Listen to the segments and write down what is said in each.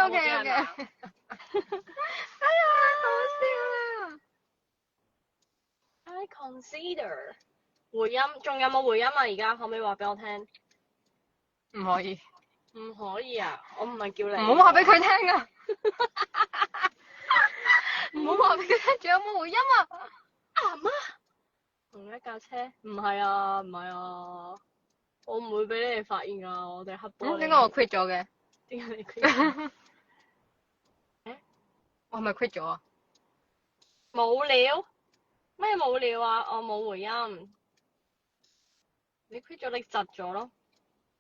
OK。哎呀，好笑啊 I consider 回音，仲有冇回音啊？而家可唔可以話俾我聽？唔可以，唔可以啊！我唔係叫你。唔好話俾佢聽啊！唔好話俾佢聽，仲有冇回音啊？啱啊！同一架車？唔係啊，唔係啊，我唔會俾你哋發現㗎，我哋黑玻璃。點解我 quit 咗嘅？點解你 quit？我係咪 quit 咗啊？冇料？咩冇料啊？我冇回音。你 quit 咗，你窒咗咯。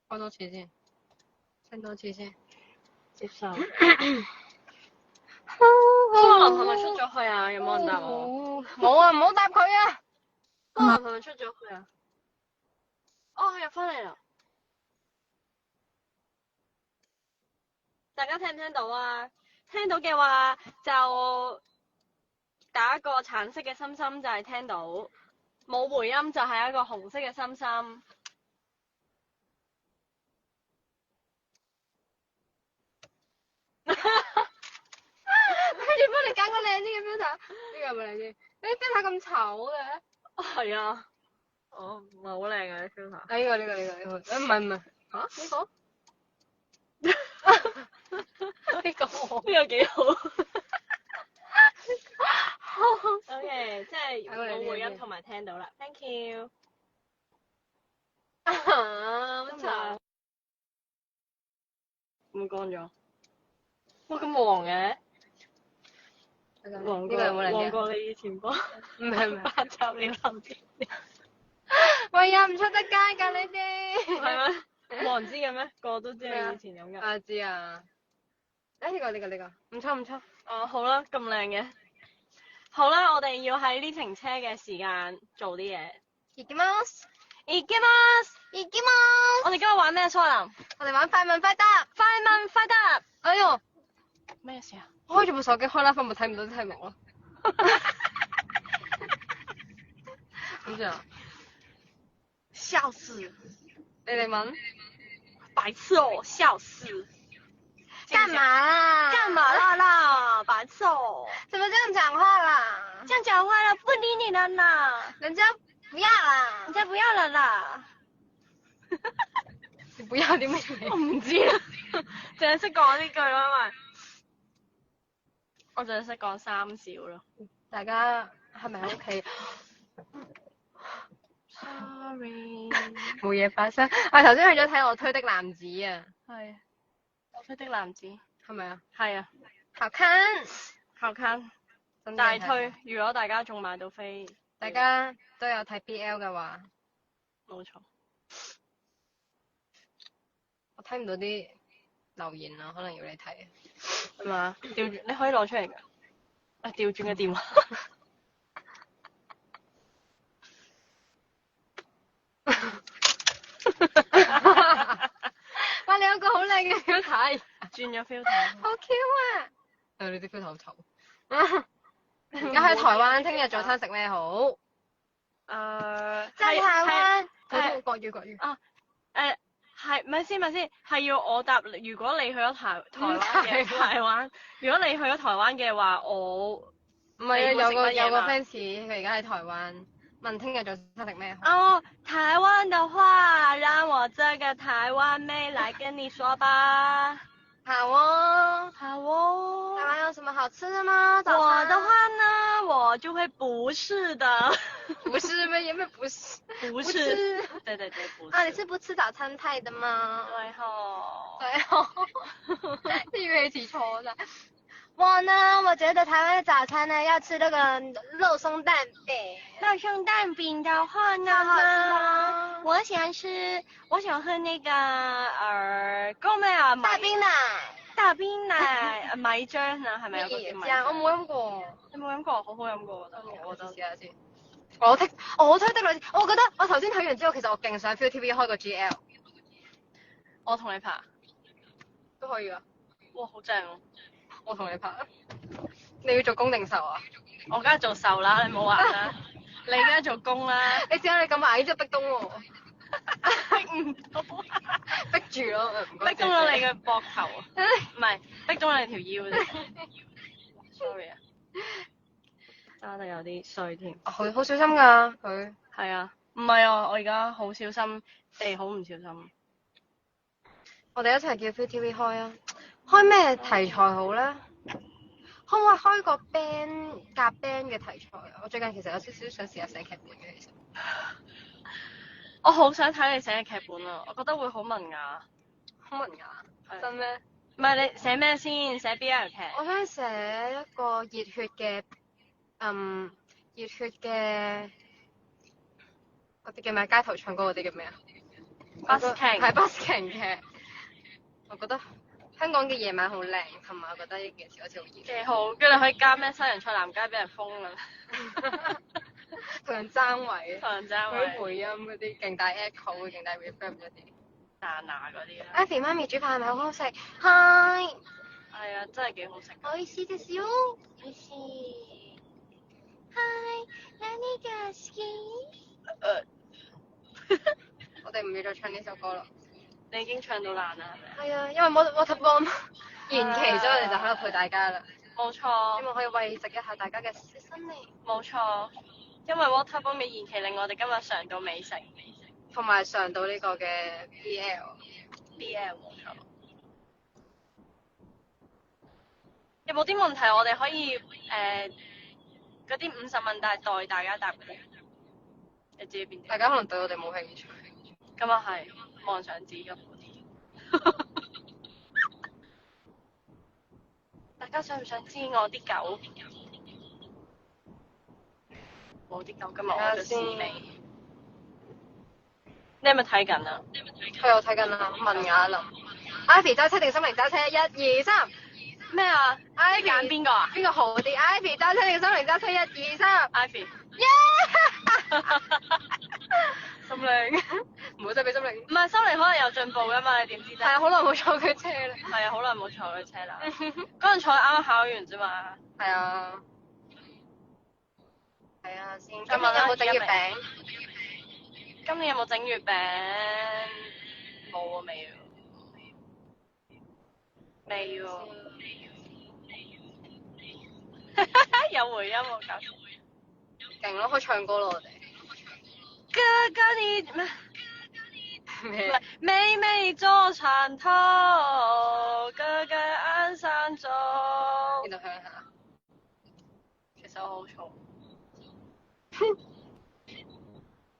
開多次先，聽多次先。接受。蘇林係咪出咗去啊？有冇人答我？冇啊，唔好答佢啊！蘇林係咪出咗去啊？哦，佢入翻嚟啦。大家聽唔聽到啊？聽到嘅話就打一個橙色嘅心心，就係聽到；冇回音就係一個紅色嘅心心。跟住幫你揀個靚啲嘅 filter，呢個係咪靚啲？你啲 filter 咁醜嘅？係啊，哦，唔係好靚嘅啲 filter。啊，呢個，唔係，嚇呢個呢個幾好。OK， 即係冇回音同埋聽到啦。Thank you。好慘。咁乾咗。哇，咁黃嘅。黃呢個有冇靚嘅？黃過你以前波。唔係。八集你諗啲。喂呀，唔出得街㗎呢啲。係咩？冇人知嘅咩？個個都知你以前飲㗎。啊，知啊。呢個，唔錯。哦，好啦，咁靚嘅。好啦，我哋要喺呢程車嘅時間做啲嘢。行きます。我哋今日玩咩，蘇林？我哋玩快問快答。快問快答。哎呦，咩事啊？開住部手機開啦，分咪睇唔到啲題目咯。咁就笑死！你哋問。白痴哦，笑死！幹嘛啦？白痴哦！怎麼這樣講話啦？這樣講話了，不理你了啦！人家不要啦！人家不要了啦！你不要啲咩嚟？我唔知啊，淨係識講呢句咯，因為我淨係識講三少咯。大家係咪喺屋企？Sorry，冇嘢發生。我頭先去咗睇我推的男子啊。係。我推的男子係咪啊？係啊。好看。大推，如果大家仲買到飛，大家都有睇 BL 嘅話，冇錯。我睇唔到啲留言啊，可能要你睇。係嘛？調轉你可以攞出嚟㗎。啊，調轉嘅電話。哇！你有個好靚嘅 filter，轉咗 filter。好 Q 啊！你啲 filter 好醜。而家喺台灣，聽日早餐食咩好？在台灣。國語。啊，係咪先？係要我答。如果你去咗台灣，如果你去咗台灣嘅話，我唔係啊，有個 fans 佢而家喺台灣，問聽日早餐食咩好？哦，台灣的話，讓我這個台灣妹來跟你說吧。好哦。台灣有什麼好吃的嗎？我的話呢，我就會不是的。不是咩？有咩不是？不是。對，不是。你是不吃早餐派的嗎？對吼。啲語氣似錯啦。我呢，我覺得台灣的早餐呢，要吃那個肉鬆蛋餅。肉鬆蛋餅的話呢，我喜歡喝那個叫咩啊？大冰奶米漿啊，係咪有個叫米漿？我冇飲過。你冇飲過？好好飲過，我覺得。試下先。我推的女，我覺得我頭先睇完之後，其實我勁想 ViuTV 開個 GL。我同你拍。都可以噶。哇，好正喎！我同你拍。你要做攻定受啊？我梗係做受啦，你冇玩啦。你梗係做攻啦。你知啦，你咁矮即係壁咚喎。逼唔到，逼住咯，唔該逼中咗你嘅膊頭，唔係逼中咗你條腰啫。sorry 啊，揸得有啲衰添。佢好小心㗎，佢係啊，唔係啊，我而家好小心地好唔小心。我哋一齊叫 ViuTV 開啊！開咩題材好咧？可唔可以開個 band 夾 band 嘅題材啊？我最近其實有少少想試下寫劇本嘅，其實。我好想睇你寫嘅劇本啊，我覺得會好文雅。好文雅，係真咩？唔係你寫咩先？寫 BL 劇？我想寫一個熱血嘅，熱血嘅嗰啲叫咩？街頭唱歌嗰啲叫咩啊？busking 係 busking 嘅。我覺得香港嘅夜晚好靚，同埋我覺得呢件事好似好熱。幾好，跟住你可以加咩西洋菜南街俾人封啦，同人爭位，同人爭嗰啲位，回音嗰啲勁大 echo，勁大 reverb 嗰啲。娜娜嗰啲啦。 Ivy 媽咪煮飯係咪好好食？Hi，係啊，真係幾好食。美味しいですよ。美味しい。Hi，何が好き？我哋唔要再唱呢首歌啦。你已經唱到爛啦，係咪？係啊，因為 Waterborne 延期咗，我哋就喺度陪大家啦。冇錯希，望可以慰藉一下大家嘅心靈，冇錯，因為 Waterborne 嘅延期令我哋今日嘗到美食。同埋上到呢個嘅 BL。BL 冇錯。有冇啲問題我哋可以嗰啲50問代大家答嘅？你知邊啲？大家可能對我哋冇興趣。咁啊係，望想知咁嗰啲。大家想唔想知我啲狗？我啲狗今日屙咗屎未？你係咪睇緊啊？佢有睇緊啦，文雅林。Ivy 揸車定心靈揸車？1、2、3。咩啊？你 Ivy 揀邊個啊邊個好啲？Ivy 揸車定心靈揸車？1、2、3。？Ivy。耶！心靈，唔好再俾心靈。唔係，心靈可能有進步㗎嘛？你點知啫？係啊，好耐冇坐佢車啦。係啊，好耐冇坐佢車啦。嗰陣坐啱啱考完啫嘛。係啊。係啊，先。今今日日有冇整月餅？今年有冇整月餅？冇啊，未喎。未喎。有回音喎，搞笑。勁咯，可以唱歌咯，我哋。哥哥你咩？咩？妹妹坐船頭，哥哥岸上走。邊度鄉下？其實我好嘈。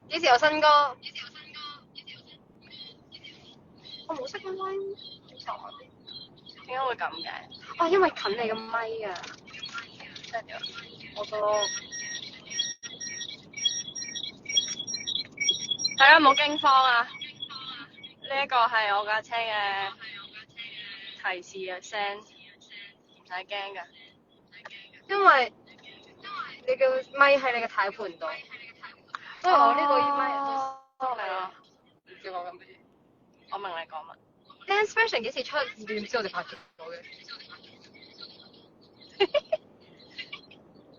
幾時有新歌？我冇熄個咪，點解會咁嘅？哦，因為近你個咪啊。真係點？我個大家唔好驚慌啊！呢一個係我架車嘅提示嘅聲，唔使驚㗎。因為你嘅咪喺你嘅軚盤度，所以我呢個咪係啊，唔知講緊乜嘢。我明你講乜。Dance Version 幾時出？點知我哋拍咗嘅？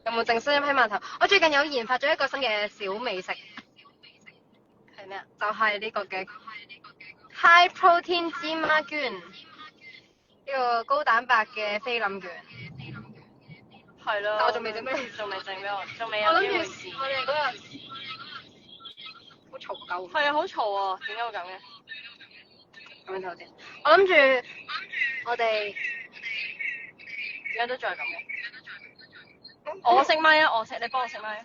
有冇整新一批饅頭？我最近有研發咗一個新嘅小美食，係咩啊？就係呢個嘅 High Protein 芝麻卷，呢個高蛋白嘅菲林卷。係咯。但我仲未整俾你，仲未整俾我，仲未有我諗機會試。住我哋嗰日好嘈鳩。係啊，好嘈啊！點解會咁嘅？咁樣睇先。我諗住我哋而家都仲係咁嘅。我熄咪啊！你幫我熄咪啊！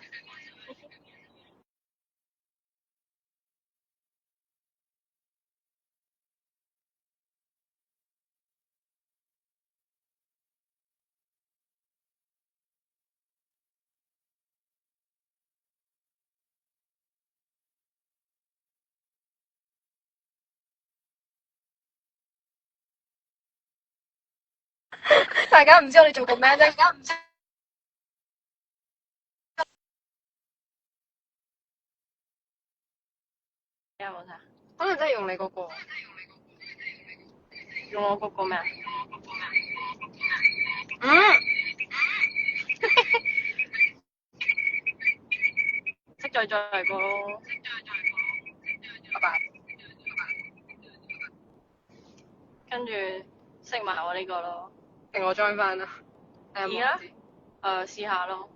大家唔知我哋做過咩啫，大家唔知。有冇睇？可能真係用你嗰個。用我嗰個咩啊？識在個咯。拜拜。跟住識埋我呢個咯。定我 join 翻啦。而家試下咯。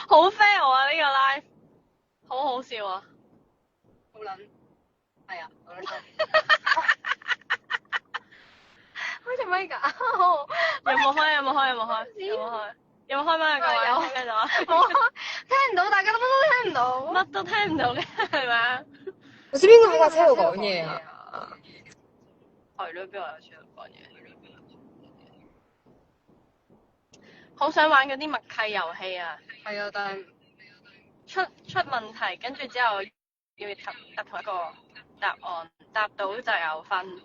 好 fail 啊！呢個 live 好好笑啊！好撚係啊！我都開隻咪㗎？有冇開？有冇開？有冇開？有冇開？有冇開咪啊？各位有聽到啊？冇聽唔到，大家都聽唔到。乜都聽唔到嘅係咪啊？唔知邊個喺架車度講嘢啊？係咯，邊個喺車度講嘢？好想玩嗰啲默契遊戲啊！係啊，但係出問題，跟住之後要答同一個答案，答到就有分。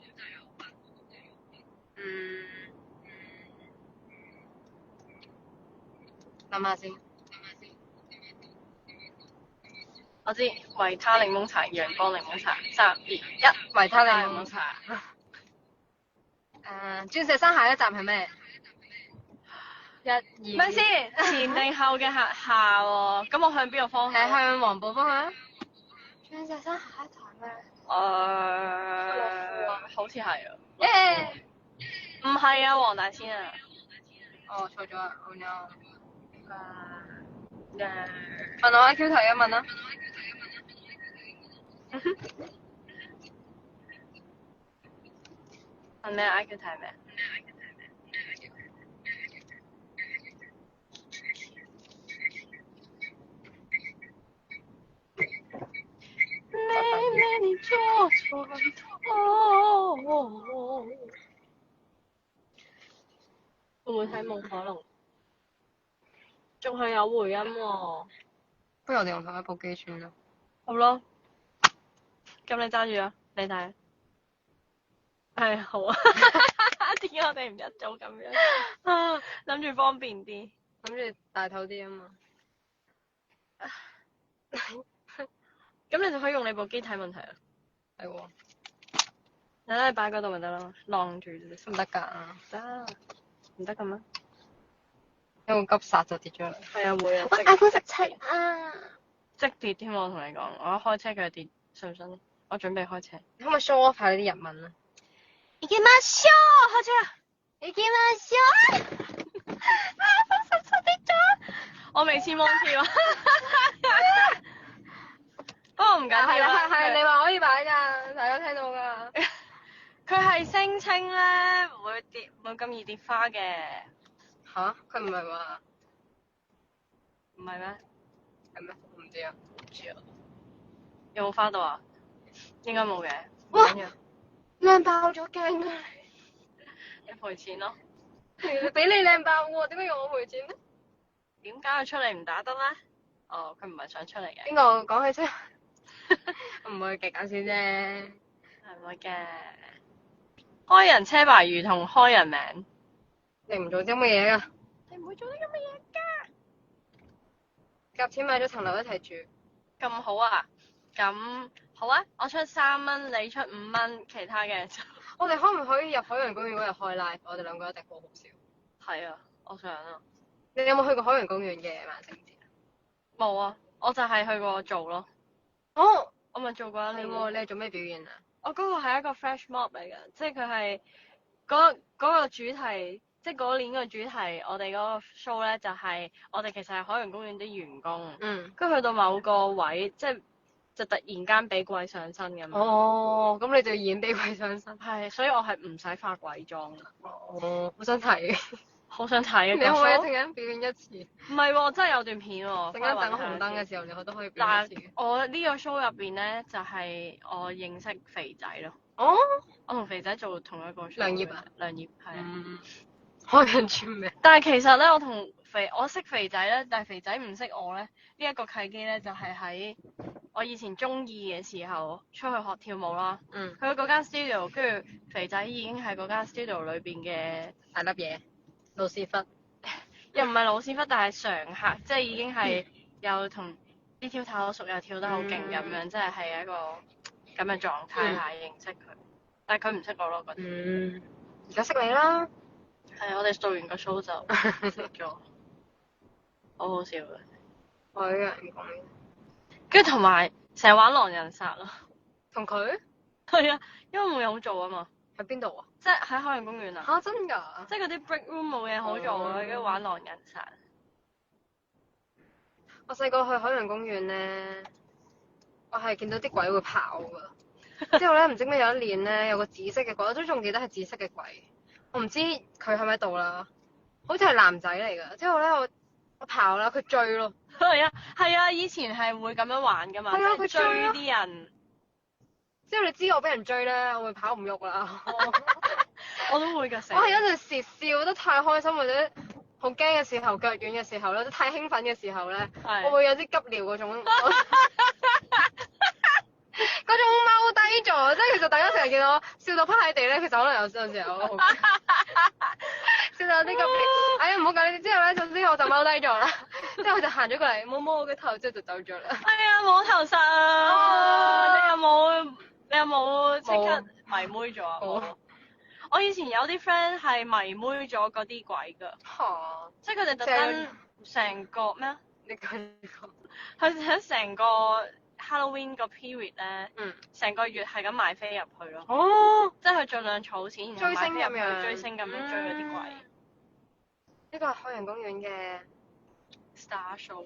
諗下先。我知維他檸檬茶、陽光檸檬茶，3、2、1，維他檸檬茶。鑽石山下一站係咩？1、2。咪先，前定後嘅下喎？咁我向邊個方向？係向黃埔方向。鑽石山下一站咩？好似係啊。耶！唔係啊，黃大仙啊。哦，錯咗啊！好 no。問問我 IQ 題啊，問啦。問咩 IQ 題咩？妹妹你坐船頭，會唔會睇冇可能？仲係有回音喎。不如我哋用同一部機算啦。好咯，咁你揸住啊，你睇。係好啊。點解我哋唔一早咁樣？啊，諗住方便啲，諗住大頭啲啊嘛。咁你就可以用你部機睇問題啦。係喎。你咧擺嗰度咪得咯，晾住唔得㗎。得，唔得咁咩？有個急剎就跌咗落嚟。係啊，會啊。喂 ，iPhone 17啊！即跌添，我同你講，我一開車佢就跌，信唔信？我準備開車。你可唔可以 show off 下啲日文啊？行きましょう，開車。行きましょう。iPhone 17跌咗。我未簽 mon 票。不過唔緊要啦。係你話可以擺㗎，大家聽到㗎。佢係聲稱咧唔會跌，唔會咁易跌花嘅。吓？佢唔係話唔係咩？係咩？唔知啊。唔知啊。有冇花到啊？應該冇嘅。哇唔緊要，靚爆咗鏡啊！你賠錢咯。俾你靚爆喎，點解要我賠錢咧？點解佢出嚟唔打得咧？哦，佢唔係想出嚟嘅。邊個講起先？唔會極搞笑啫。係唔會嘅。開人車牌如同開人名。你唔做啲乜嘢㗎？你唔會做啲咁嘅嘢㗎。夾錢買咗層樓一齊住。咁好啊！咁好啊！我出3蚊，你出5蚊，其他嘅就我哋可唔可以入海洋公園嗰日開 live？我哋兩個一定好好笑。係啊，我想啊。你有冇去過海洋公園嘅萬聖節？冇啊，我就係去過做咯。哦，我咪做過一年。你係做咩表演啊？我嗰個係一個 flash mob 嚟㗎，即係佢係嗰個主題，即係嗰年個主題，我哋嗰個 show 咧就係我哋其實係海洋公園啲員工，跟住去到某個位，即係就突然間俾鬼上身咁。哦，咁你就要演俾鬼上身。係，所以我係唔使化鬼妝㗎。哦，好想睇。好想睇啊！你可唔可以一陣間表演一次？唔係喎，真係有段片喎。陣間等紅燈嘅時候，你都可以表演一次。但我呢個 show 入邊咧，就係我認識肥仔咯。哦，我同肥仔做同一個 show。梁葉啊？梁葉係啊。開人全名。但係其實咧，我識肥仔咧，但係肥仔唔識我咧。呢一個契機咧，就係喺我以前中二嘅時候出去學跳舞啦。去嗰間 studio，跟住肥仔已經係嗰間 studio 裏邊嘅大粒嘢。老屎忽，又唔係老屎忽，但係常客，即係已經係有同啲跳太熟，又跳得好勁咁樣，即係一個咁嘅狀態下認識佢。但係佢唔識我咯，嗰啲。而家識你啦。係我哋做完個 show 就識咗，好好笑嘅。我有人講。跟住同埋成日玩狼人殺咯。同佢？係啊，因為冇嘢好做啊嘛，喺邊度啊？即係喺海洋公園啊，嚇真㗎？即係嗰啲 break room 冇嘢好做啊，跟住玩狼人殺。我細個去海洋公園咧，我係見到啲鬼會跑㗎。之後咧唔知咩有一年咧有個紫色嘅鬼，我都仲記得係紫色嘅鬼。我唔知佢喺咪度啦，好似係男仔嚟㗎。之後咧我跑啦，佢追咯。係啊，以前係會咁樣玩㗎嘛，係啊即係佢追啊追啲人。之後你知我俾人追咧，我會跑唔喐啦。我都會㗎成日。我係一陣時笑得太開心或者好驚嘅時候，腳軟嘅時候咧，太興奮嘅時候咧，係我會有啲急尿嗰種，嗰種踎低咗。即係其實大家成日見到我笑到趴喺地咧，其實可能有時候我好笑到有啲急尿。哎呀唔好講呢啲。之後咧，總之我就踎低咗啦。之後佢就行咗過嚟摸摸我嘅頭，之後就走咗啦。哎呀，摸頭殺啊！你有冇即刻迷妹咗啊？冇。我以前有啲 friend 係迷妹咗嗰啲鬼㗎，嚇！即係佢哋特登成個咩啊？你講呢個？佢哋喺成個 Halloween 個 period 咧，成個月係咁買飛入去咯。哦！即係佢盡量儲錢，然後買飛入去追追星咁樣追嗰啲鬼。呢個係海洋公園嘅 Star Show。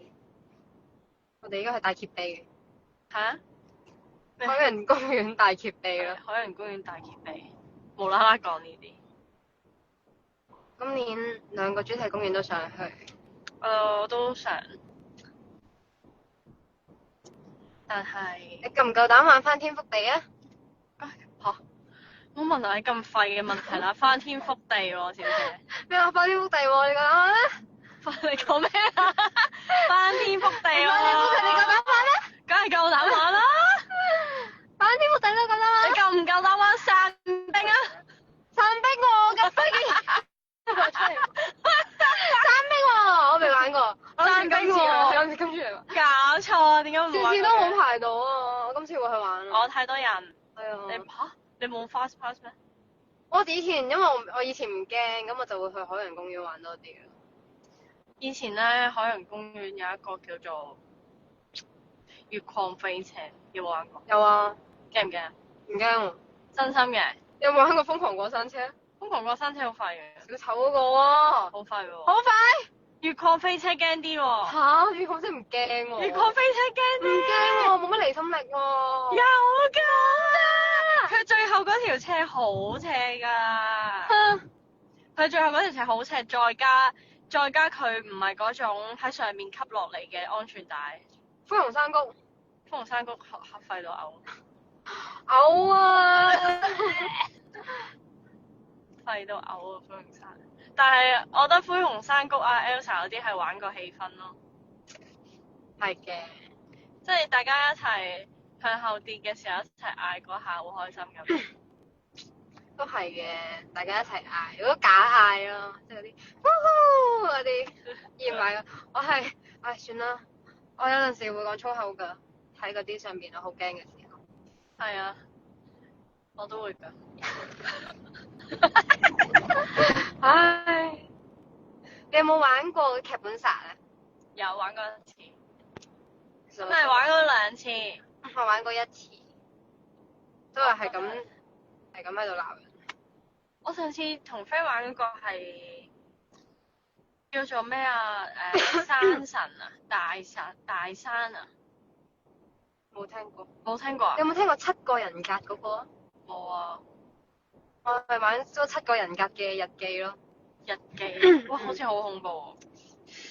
我哋依家係大揭秘嚇？嘅海洋公園大揭秘啦。海洋公園大揭秘，無啦啦講呢啲。今年兩個主題公園都想去，我都想，但係你夠唔夠膽玩翻天覆地啊？唔好問下你咁廢嘅問題啦，翻天覆地喎，小姐。咩啊？翻天覆地喎！你夠膽玩咩？你講咩啊？翻天覆地喎！翻天覆地你夠膽玩咩？梗係夠膽玩啦！翻天覆地都夠膽玩。你夠唔夠膽玩散冰啊？散冰喎，咁飛機散冰喎，我未玩過。散冰喎，今次跟住嚟玩。搞錯啊！點解唔玩？次次都冇排到啊！我今次會去玩啊。我太多人。係啊。你冇 fast pass 咩？我以前因為我以前唔驚，咁我就會去海洋公園玩多啲咯。以前咧海洋公園有一個叫做越礦飛車，有冇玩過？有啊。驚唔驚？唔驚喎。真心嘅。有冇玩過瘋狂過山車？瘋狂過山車好快嘅。小丑嗰個喎。好快喎。好快！越礦飛車驚啲喎。嚇！越礦真係唔驚喎。越礦飛車驚啲。唔驚喎，冇乜離心力喎。有㗎。佢最後嗰條車好斜㗎。佢最後嗰條斜好斜，再加佢唔係嗰種喺上面吸落嚟嘅安全帶。灰熊山谷。灰熊山谷廢到嘔。嘔啊！廢到嘔啊！灰熊山，但係我覺得灰熊山谷啊 Elsa 嗰啲係玩個氣氛咯。係嘅，即係大家一齊向後跌嘅時候一齊嗌嗰下好開心咁。都係嘅，大家一齊嗌，如果假嗌咯，即係嗰啲呼呼嗰啲，而唔係我係，唉算啦，我有陣時會講粗口㗎，喺嗰啲上邊我好驚嘅時候。係啊，我都會㗎。唉，你有冇玩過劇本殺啊？有玩過一次，真係玩過兩次。我玩過一次，都係咁喺度鬧人。我上次同 friend 玩嗰個係叫做咩啊？山神啊，大山啊，冇聽過。冇聽過啊？有冇聽過7個人格嗰個啊？冇啊。我係玩咗7個人格嘅日記咯。日記，哇，好似好恐怖喎！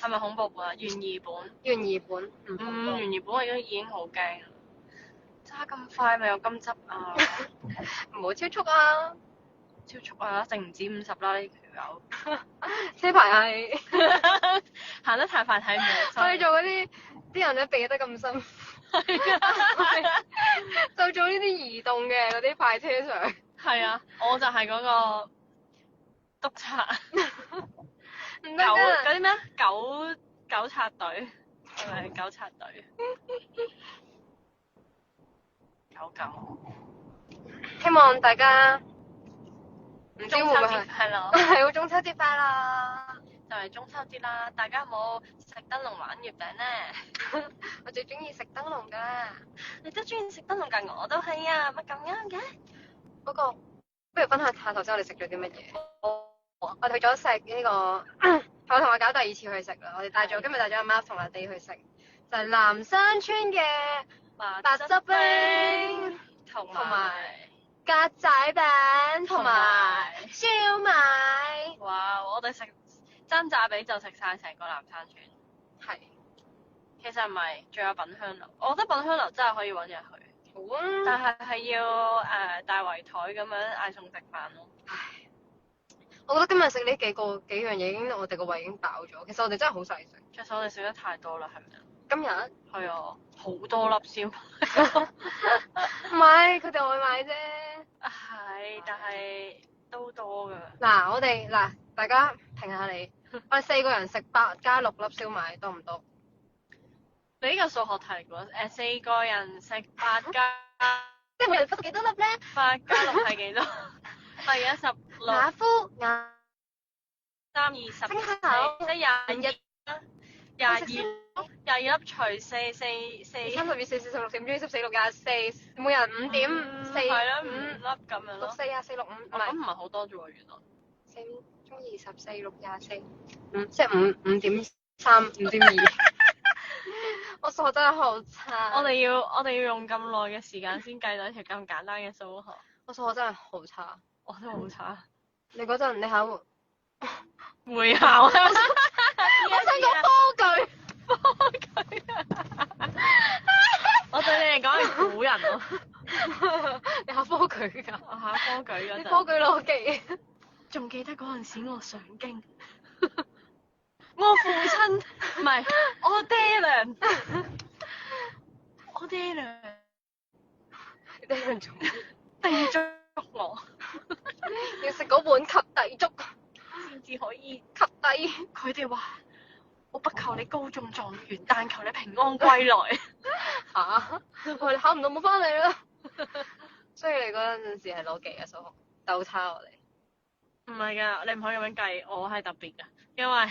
係咪恐怖本啊？懸疑本。懸疑本唔恐怖。懸疑本我已經好驚。揸咁快咪有金汁啊！唔好超速啊！超速啊！一定唔止50啦呢條友。車牌係行得太快睇唔到。我哋做嗰啲人咧避得咁辛苦，就做呢啲移動嘅嗰啲快車上。係啊，我就係嗰個督察。唔得嗰啲咩？糾察隊係咪糾察隊？狗。希望大家唔知會唔會係咯。係中秋節快樂！就係中秋節啦，大家有冇食燈籠玩月餅呢？我最中意食燈籠㗎。你都中意食燈籠㗎？我都係啊，乜咁啱嘅？不過，不如分享下頭先我哋食咗啲乜嘢。我哋去咗食呢個，我同我搞第二次去食啦。我哋今日帶咗阿媽同阿爹去食，就係南山村嘅白汁冰，同同埋埋格仔餅，同埋燒賣。哇！我哋食真炸髀就食晒成個南山村。係，其實唔係，仲有品香樓。我覺得品香樓真係可以揾日去，好啊。但係要大圍台咁樣嗌餸食飯咯。唉，我覺得今日食呢幾樣嘢已經我哋個胃已經飽咗。其實我哋真係好細食。其實我哋食得太多啦，係咪啊？今日係啊，好多粒燒賣。唔係，佢哋外賣啫。係，但係都多㗎。嗱，大家評下你，我哋4個人食8加6粒燒賣多唔多？你呢個數學題喎，4個人食8加，即係我哋得幾多粒咧8加6係幾多？係啊，16、馬夫亞3、24，聽下即係22粒除4，4 32、4、46、4、5、14、6、24，每人5.4，係咯，5粒咁樣6、咯。4啊，4、6、5，唔咁係唔係好多啫喎，原來。 4中24、6、24，即係5.3、5.2。我數學真係好差。我哋要用咁耐嘅時間先計到一條咁簡單嘅數學。我數學真係好差。我都好差。你嗰陣你考會考啊！我想講科舉。我對你嚟講係古人咯。你考科舉㗎？我考科舉嗰陣。你科舉攞幾？仲記得嗰陣時我上京，我父親唔係我爹娘，我爹娘你爹娘做咩？叮囑我要食嗰碗及第粥先至可以及第。佢哋話我不求你高中狀元，但求你平安歸來。嚇！我哋考唔到冇翻嚟啦。所以你嗰陣時係攞幾啊數學？鬥差我哋。唔係㗎，你唔可以咁樣計，我係特別㗎，因為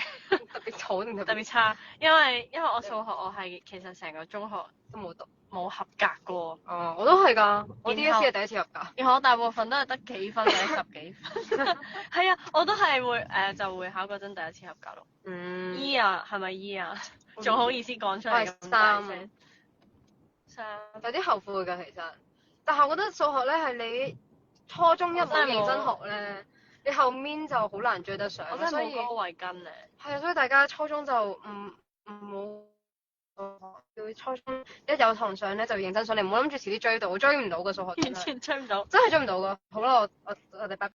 特別好定特別差，因為我數學我係其實成個中學都冇讀。冇合格過。哦，我都係㗎，我 DSE 係第一次合格。然後我大部分都係得幾分或者10幾分。係啊，我都係就會考嗰陣第一次合格咯。E 啊，係咪 E 啊？仲好意思講出嚟咁大聲。3。有啲後悔㗎其實，但係我覺得數學咧係你初中一冇認真學咧，你後面就好難追得上。我真係冇嗰個慧根咧。係啊，所以大家初中就唔好。要初中一有堂上咧就認真上，你唔好諗住遲啲追到，追唔到嘅數學。完全追唔到。真係追唔到㗎。好啦，我哋拜拜。